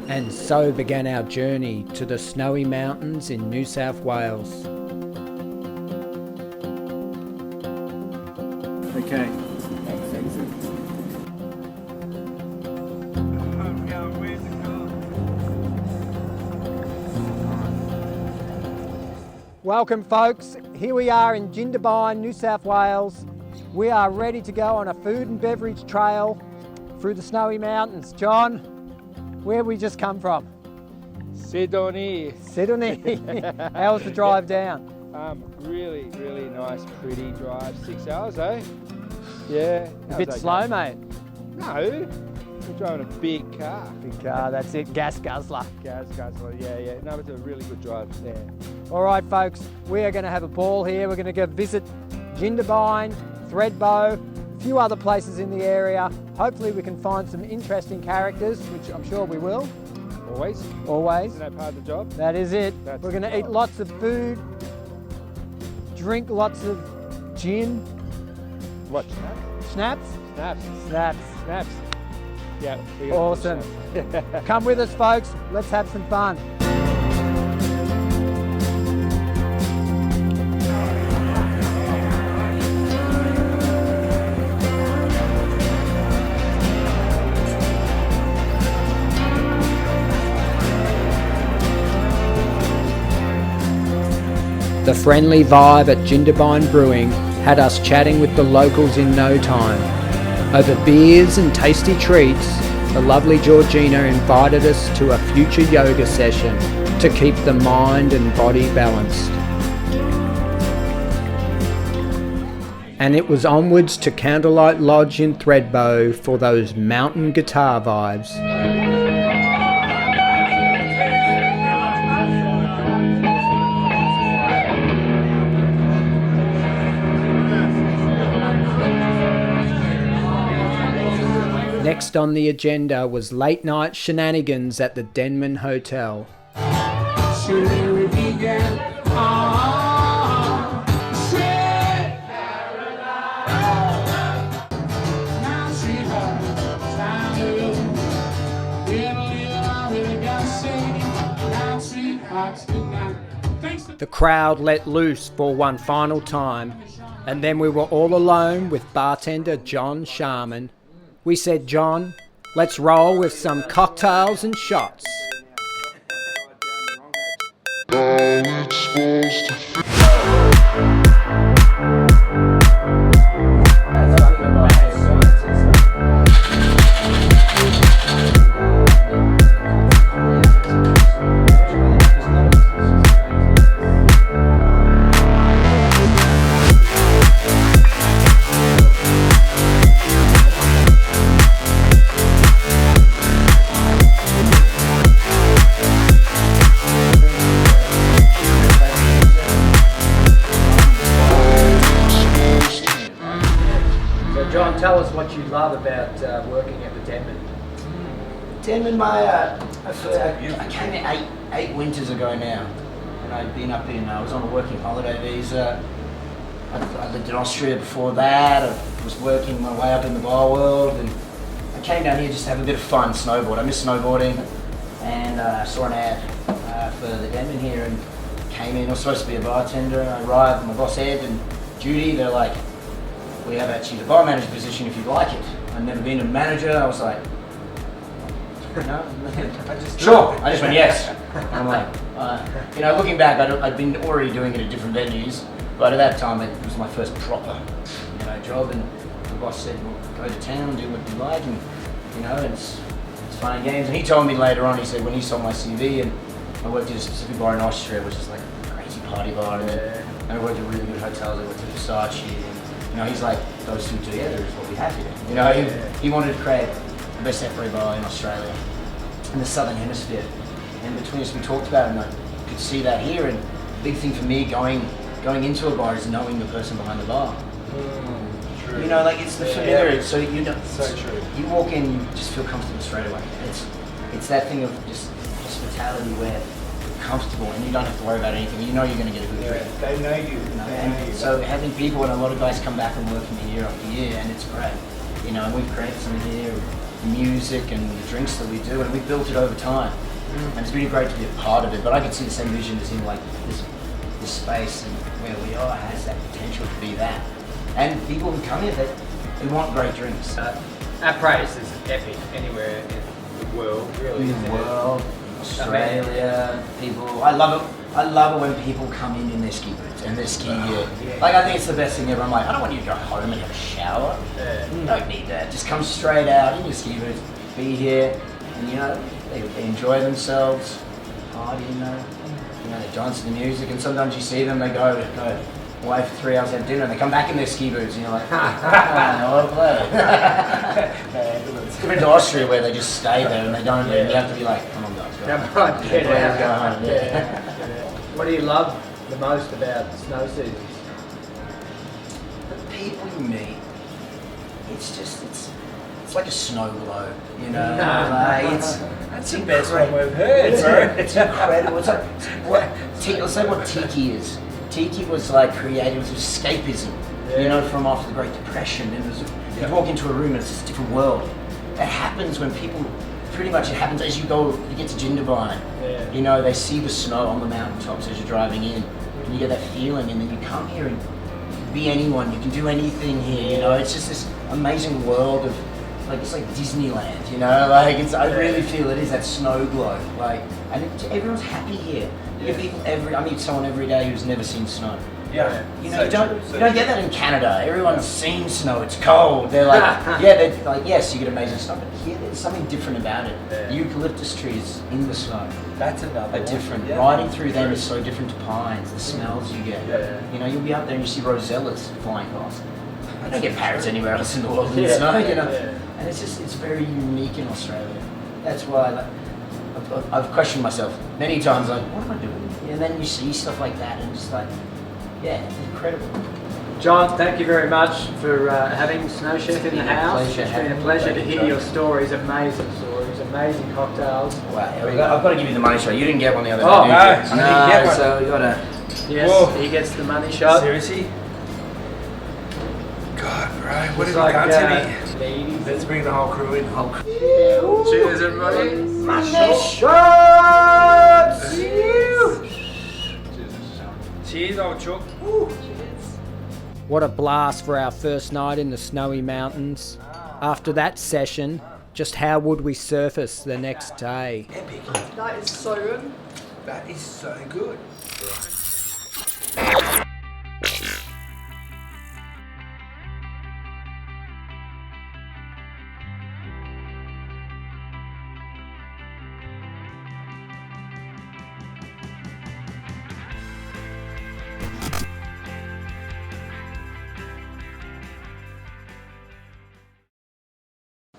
And so began our journey to the snowy mountains in New South Wales. Okay. Welcome folks, here we are in Jindabyne, New South Wales. We are ready to go on a food and beverage trail through the snowy mountains. John, where we just come from? Sydney. Sydney. How was the drive down? Really nice, pretty drive. 6 hours, eh? Yeah. A bit slow, mate. No, we're driving a big car. Big car, that's it, gas guzzler. Gas guzzler, yeah. No, it's a really good drive there. All right, folks, we are going to have a ball here. We're going to go visit Jindabyne, Thredbo, a few other places in the area. Hopefully we can find some interesting characters, which I'm sure we will. Always. Always. Isn't that part of the job? That is it. That's We're going to the eat job. lots of food, drink lots of gin. What? Snaps? Snaps. Snaps. Snaps. Yeah. Awesome. Come with us, folks. Let's have some fun. The friendly vibe at Jindabyne Brewing had us chatting with the locals in no time. Over beers and tasty treats, the lovely Georgina invited us to a future yoga session to keep the mind and body balanced. And it was onwards to Candlelight Lodge in Thredbo for those mountain guitar vibes. Next on the agenda was late night shenanigans at the Denman Hotel. The crowd let loose for one final time, and then we were all alone with bartender John Sharman. We said, John, let's roll with some cocktails and shots. John, tell us what you love about working at the Denman. Denman, I came here eight winters ago now, and I'd been up in, I was on a working holiday visa. I lived in Austria before that. I was working my way up in the bar world, and I came down here just to have a bit of fun, snowboard. I miss snowboarding, and I saw an ad for the Denman here, and came in. I was supposed to be a bartender, and I arrived, and my boss Ed and Judy, they're like, we have actually the bar manager position if you'd like it. I'd never been a manager. I was like, no, I just went yes. And I'm like, looking back, I'd been already doing it at different venues, but at that time it was my first proper, job. And the boss said, well, go to town, do what you like, and it's fun and games. And he told me later on, he said when he saw my CV, and I worked at a specific bar in Austria, which is like a crazy party bar, and then I worked at really good hotels. I worked at Versace. He's like, those two together is what we have here. He wanted to create the best separate bar in Australia, in the Southern Hemisphere. And between us, we talked about it, and I could see that here. And the big thing for me going into a bar is knowing the person behind the bar. True. It's the familiar. So so true. You walk in, you just feel comfortable straight away. It's that thing of just hospitality where comfortable and you don't have to worry about anything. You know you're going to get a good drink. They know you. So having people, and a lot of guys come back and work for me year after year, and it's great. you know, and we've created something here, music and the drinks that we do, and we built it over time. And it's really great to be a part of it, but I can see the same vision as in like this space and where we are has that potential to be that. And people who come here, they want great drinks. Our praise is epic anywhere in the world, really. In the world, Australia, people, I love it when people come in their ski boots and their ski gear. Like, I think it's the best thing ever. I'm like, I don't want you to go home and have a shower. You don't need that. Just come straight out in your ski boots, be here, and you know, they enjoy themselves, party, you know, they dance to the music, and sometimes you see them, they go away for 3 hours, have dinner, and they come back in their ski boots, and you're like, hello, play. It's different to Austria where they just stay there and they don't, and you have to be like, come on guys, go home. Go home. What do you love the most about snow seasons? The people you meet, it's like a snow globe, you know. That's the best one we've heard, bro. It's incredible. It's like let's say what tiki is. Tiki was like created, it was escapism, you know, from after the Great Depression. It was you walk into a room and it's a different world. It happens when people. Pretty much it happens as you get to Jindabyne. You know, they see the snow on the mountaintops as you're driving in, and you get that feeling, and then you come here and you can be anyone, you can do anything here, you know, it's just this amazing world of, like, it's like Disneyland, you know, like, I really feel it is that snow globe, like, and everyone's happy here. You get people I meet someone every day who's never seen snow. You know, you don't get that in Canada. Everyone's seen snow. It's cold. They're like, they're like, yes, you get amazing snow, but here there's something different about it. The eucalyptus trees in the snow. That's another different. Riding through them is so different to pines. The smells you get. You know, you'll be up there and you see rosellas flying past. You don't get parrots anywhere else in the world in the snow. You know, and it's very unique in Australia. That's why I've questioned myself many times. Like, what am I doing? And then you see stuff like that, and just like. Yeah, it's incredible. John, thank you very much for having SnowChef in the house. It's been a pleasure to hear your stories, amazing cocktails. Wow, I've got to give you the money shot. You didn't get one the other day, no, did you? I didn't get one. So you got to... Yes, he gets the money shot. Seriously? God, bro, what have you got to me? Let's bring the whole crew in. Cheers, everybody. Money shots! Cheers, old Chuck. What a blast for our first night in the snowy mountains. After that session, just how would we surface the next day? Epic. That is so good. That is so good.